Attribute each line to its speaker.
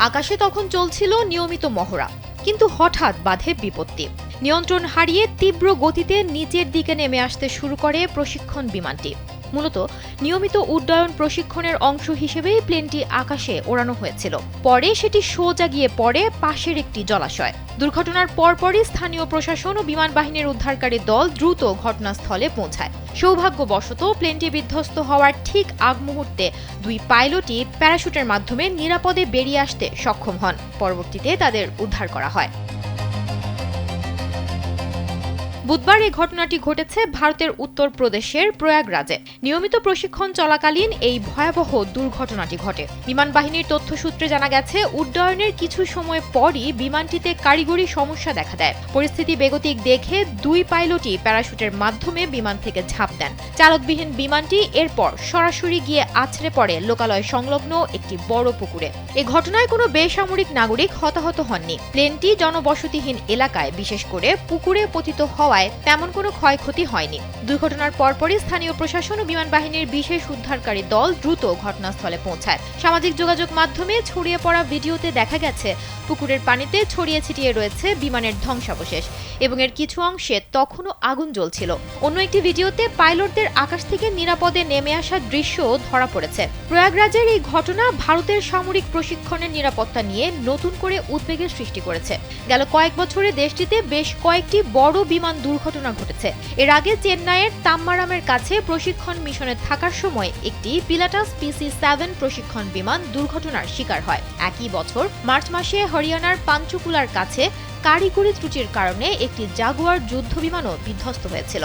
Speaker 1: আকাশে তখন চলছিল নিয়মিত মহড়া, কিন্তু হঠাৎ বাধে বিপত্তি। নিয়ন্ত্রণ হারিয়ে তীব্র গতিতে নিচের দিকে নেমে আসতে শুরু করে প্রশিক্ষণ বিমানটি। মূলত নিয়মিত উড্ডয়ন প্রশিক্ষণের অংশ হিসেবেই প্লেনটি আকাশে ওড়ানো হয়েছিল। পরে সেটি সোজা গিয়ে পড়ে পাশের একটি জলাশয়। দুর্ঘটনার পরপরই স্থানীয় প্রশাসন ও বিমান বাহিনীর উদ্ধারকারী দল দ্রুত ঘটনাস্থলে পৌঁছায়। সৌভাগ্যবশত প্লেনটি বিধ্বস্ত হওয়ার ঠিক আগ মুহূর্তে দুই পাইলটই প্যারাশুটের মাধ্যমে নিরাপদে বেরিয়ে আসতে সক্ষম হন। পরবর্তীতে তাদের উদ্ধার করা হয়। বুধবার এই ঘটনাটি ঘটেছে ভারতের উত্তরপ্রদেশের প্রয়াগরাজে। নিয়মিত প্রশিক্ষণ চলাকালীন এই ভয়াবহ দুর্ঘটনাটি ঘটে। বিমান বাহিনীর তথ্যসূত্রে জানা গেছে, উড্ডয়নের কিছু সময় পরই বিমানটিতে কারিগরি সমস্যা দেখা দেয়। পরিস্থিতি বেগতিক দেখে দুই পাইলটই প্যারাশুটের মাধ্যমে বিমান থেকে ঝাঁপ দেন। চালকবিহীন বিমানটি এরপর সরাসরি গিয়ে আছড়ে পড়ে লোকালয় সংলগ্ন একটি বড় পুকুরে। এ ঘটনায় কোনো বেসামরিক নাগরিক হতাহত হননি। প্লেনটি জনবসতিহীন এলাকায়, বিশেষ করে পুকুরে পতিত হওয়ায় তেমন কোনো ক্ষয়ক্ষতি হয়নি। দুর্ঘটনার পরপরই স্থানীয় প্রশাসন ও বিমান বাহিনীর বিশেষ উদ্ধারকারী দল দ্রুত ঘটনাস্থলে পৌঁছায়। সামাজিক যোগাযোগ মাধ্যমে ছড়িয়ে পড়া ভিডিওতে দেখা গেছে, পুকুরের পানিতে ছড়িয়ে ছিটিয়ে রয়েছে বিমানের ধ্বংসাবশেষ এবং এর কিছু অংশে তখনও আগুন জ্বলছিল। অন্য একটি ভিডিওতে পাইলটদের আকাশ থেকে নিরাপদে নেমে আসার দৃশ্য ধরা পড়েছে। প্রয়াগরাজের এই ঘটনা ভারতের সামরিক প্রশিক্ষণের নিরাপত্তা নিয়ে নতুন করে উদ্বেগের সৃষ্টি করেছে। গেল কয়েক বছরে দেশটিতে বেশ কয়েকটি বড় বিমান দুর্ঘটনা ঘটেছে। এর আগে চেন্নাইয়ের তাম্মারামের কাছে প্রশিক্ষণ মিশনে থাকার সময় একটি পিলাটাস PC-7 প্রশিক্ষণ বিমান দুর্ঘটনার শিকার হয়। একই বছর মার্চ মাসে হরিয়ানার পাঞ্চকুলার কাছে কারিগরি ত্রুটির কারণে একটি জাগুয়ার যুদ্ধ বিমানও বিধ্বস্ত হয়েছিল।